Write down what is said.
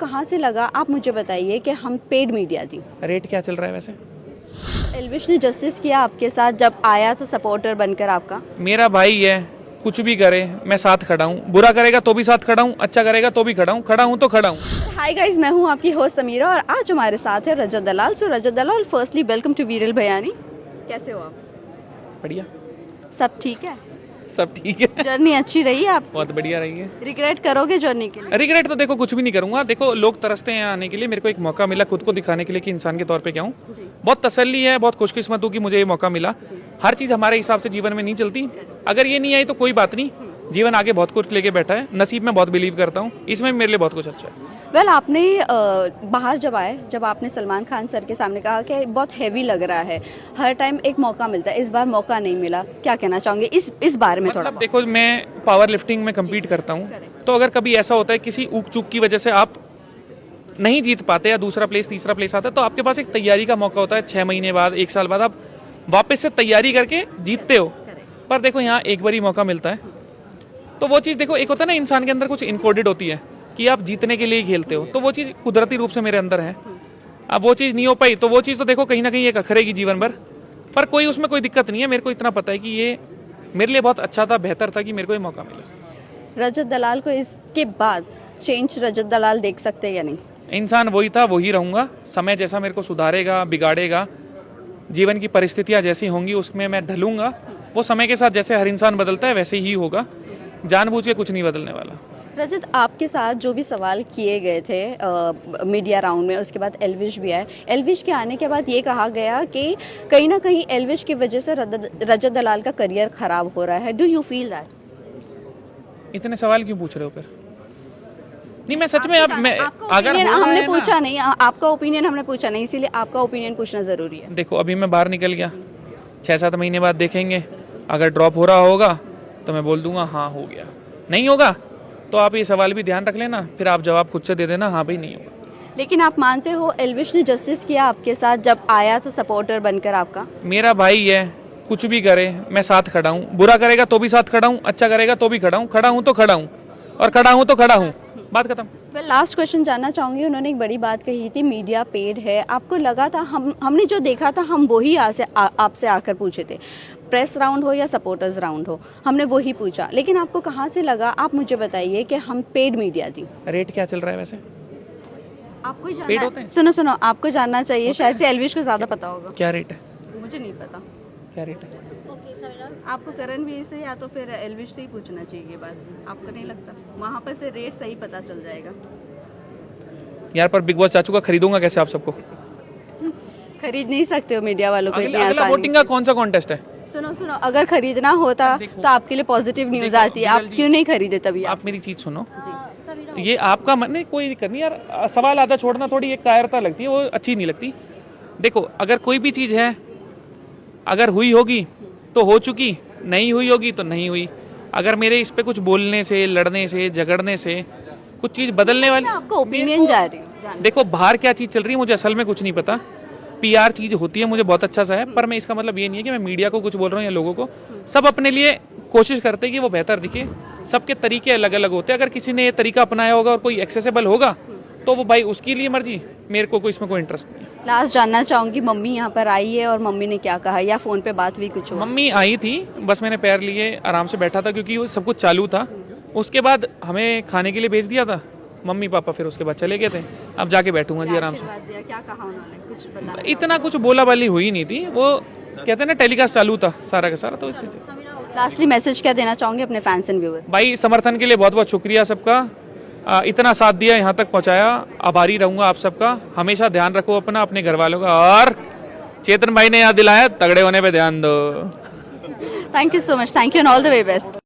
कहाँ से लगा, आप मुझे बताइए, कि हम पेड मीडिया थी? रेट क्या चल रहा है वैसे? एल्विश ने जस्टिस किया आपके साथ जब आया था सपोर्टर बनकर आपका? मेरा भाई है, कुछ भी करे मैं साथ खड़ा हूँ, बुरा करेगा तो भी साथ खड़ा हूँ, अच्छा करेगा तो भी खड़ा हूँ तो खड़ा हूँ। हाय गाइस, मैं हूँ आपकी होस्ट समीरा और आज हमारे साथ है रजत दलाल। सो रजत दलाल, फर्स्टली वेलकम टू वीरल बयानी। कैसे हो आप? बढ़िया, सब ठीक है? सब ठीक है। जर्नी अच्छी रही है आप? बहुत बढ़िया रही है। रिग्रेट करोगे जर्नी के लिए? रिग्रेट तो देखो कुछ भी नहीं करूंगा। देखो लोग तरसते हैं आने के लिए, मेरे को एक मौका मिला खुद को दिखाने के लिए कि इंसान के तौर पे क्या हूँ। बहुत तसल्ली है, बहुत खुशकिस्मत हूँ कि मुझे ये मौका मिला। हर चीज़ हमारे हिसाब से जीवन में नहीं चलती, अगर ये नहीं आई तो कोई बात नहीं, जीवन आगे बहुत कुछ लेके बैठा है। नसीब में बहुत बिलीव करता हूँ, इसमें मेरे लिए बहुत कुछ अच्छा है। वेल, आपने बाहर जब आपने सलमान खान सर के सामने कहा कि बहुत हैवी लग रहा है, हर टाइम एक मौका मिलता है, इस बार मौका नहीं मिला, क्या कहना चाहोगे इस बारे में? मतलब थोड़ा देखो, मैं पावर लिफ्टिंग में कम्पीट करता हूँ, तो अगर कभी ऐसा होता है किसी ऊक चूक की वजह से आप नहीं जीत पाते या दूसरा प्लेस तीसरा प्लेस आता है, तो आपके पास एक तैयारी का मौका होता है। 6 महीने बाद, 1 साल बाद आप वापस से तैयारी करके जीतते हो। पर देखो यहाँ एक बार ही मौका मिलता है, तो वो चीज़ देखो, एक होता है ना इंसान के अंदर कुछ इनकोडेड होती है कि आप जीतने के लिए ही खेलते हो, तो वो चीज़ कुदरती रूप से मेरे अंदर है। अब वो चीज़ नहीं हो पाई तो वो चीज़ तो देखो कहीं ना कहीं एक अखरेगी जीवन भर, पर कोई उसमें कोई दिक्कत नहीं है। मेरे को इतना पता है कि ये मेरे लिए बहुत अच्छा था, बेहतर था कि मेरे को ये मौका मिला। रजत दलाल को इसके बाद चेंज रजत दलाल देख सकते हैं या नहीं? इंसान वही था, वही रहूँगा। समय जैसा मेरे को सुधारेगा, बिगाड़ेगा, जीवन की परिस्थितियाँ जैसी होंगी उसमें मैं ढलूंगा। वो समय के साथ जैसे हर इंसान बदलता है वैसे ही होगा, जानबूझ के कुछ नहीं बदलने वाला। रजत, आपके साथ जो भी सवाल किए गए थे मीडिया राउंड में, उसके बाद एल्विश भी आए। एल्विश के आने के बाद ये कहा गया कि कहीं ना कहीं एल्विश की वजह से रजत दलाल का करियर खराब हो रहा है। Do you feel that? इतने सवाल क्यों पूछ रहे हो फिर? नहीं, मैं सच में अब मैं अगर हमने पूछा नहीं, आपका ओपिनियन हमने पूछा नहीं, इसीलिए आपका ओपिनियन पूछना जरूरी है। देखो अभी मैं बाहर निकल गया, 6-7 महीने बाद देखेंगे, अगर ड्रॉप हो रहा होगा तो मैं बोल दूंगा हाँ हो गया, नहीं होगा तो आप ये सवाल भी ध्यान रख लेना, फिर आप जवाब खुद से दे देना हाँ भाई नहीं होगा। लेकिन आप मानते हो एल्विश ने जस्टिस किया आपके साथ जब आया था सपोर्टर बनकर आपका? मेरा भाई है, कुछ भी करे मैं साथ खड़ा हूँ, बुरा करेगा तो भी साथ खड़ा हूँ, अच्छा करेगा तो भी खड़ा हूँ तो खड़ा हूँ और खड़ा हूँ तो खड़ा हूँ। बात खत्म। मैं लास्ट क्वेश्चन जानना चाहूँगी। उन्होंने एक बड़ी बात कही थी, मीडिया पेड है। आपको लगा था हमने जो देखा था हम वही आपसे आकर पूछे थे, प्रेस राउंड हो या सपोर्टर्स राउंड हो, हमने वही पूछा, लेकिन आपको कहाँ से लगा, आप मुझे बताइए, कि हम पेड मीडिया थी? रेट क्या चल रहा है वैसे? आपको ही पेड होते जानना, हैं? सुनो आपको जानना चाहिए, शायद से एल्विश को ज़्यादा पता होगा। क्या रेट है? मुझे नहीं पता। क्या रेट है? आपको करणवीर से या तो फिर एल्विश से ही पूछना चाहिए ये बात, आपको नहीं लगता? वहाँ पर से रेट सही पता चल जाएगा। यार पर बिग बॉस चाचू का खरीदूंगा कैसे आप सबको? खरीद नहीं सकते हो मीडिया वालों को इतनी अगला आसानी वोटिंग का कौन सा कॉन्टेस्ट है? सुनो, अगर खरीदना होता तो आपके लिए पॉजिटिव न्यूज आती है, आप क्यों नहीं खरीदे तभी? आप मेरी चीज सुनो, ये आपका मन नहीं, कोई दिक्कत नहीं यार, सवाल आधा छोड़ना थोड़ी एक कायरता लगती है, वो अच्छी नहीं लगती। देखो अगर कोई भी चीज़ है, अगर हुई होगी तो हो चुकी, नहीं हुई होगी तो नहीं हुई। अगर मेरे इस पे कुछ बोलने से, लड़ने से, झगड़ने से कुछ चीज़ बदलने वाली, आपका ओपिनियन जा रही हूँ। देखो बाहर क्या चीज़ चल रही है मुझे असल में कुछ नहीं पता, पीआर चीज़ होती है, मुझे बहुत अच्छा सा है, पर मैं इसका मतलब ये नहीं है कि मैं मीडिया को कुछ बोल रहा हूँ या लोगों को। सब अपने लिए कोशिश करते हैं कि वो बेहतर दिखे, सबके तरीके अलग अलग होते हैं। अगर किसी ने ये तरीका अपनाया होगा और कोई एक्सेसिबल होगा तो वो भाई उसकी लिए मर्जी, मेरे को कोई इसमें कोई इंटरेस्ट नहीं है। लास्ट जानना चाहूंगी, मम्मी यहाँ पर आई है और मम्मी ने क्या कहा, या फोन पे बात हुई कुछ हुआ? मम्मी आई थी, बस मैंने पैर लिए आराम से बैठा था क्योंकि वो सब कुछ चालू था। उसके बाद हमें खाने के लिए भेज दिया था मम्मी पापा, फिर उसके बाद चले गए थे। अब जाके बैठूंगा जी आराम से। क्या कहा उन्होंने, कुछ बताना? इतना कुछ बोला वाली हुई नहीं थी, वो कहते हैं ना टेलीकास्ट चालू था सारा का सारा, तो लास्टली मैसेज क्या देना चाहोगे अपने फैंस एंड व्यूअर्स? भाई समर्थन के लिए बहुत बहुत शुक्रिया सबका, इतना साथ दिया, यहाँ तक पहुँचाया, आभारी रहूँगा आप सबका। हमेशा ध्यान रखो अपना, अपने घर वालों का, और चेतन भाई ने याद दिलाया तगड़े होने पे ध्यान दो। Thank you so much, thank you and all the way best.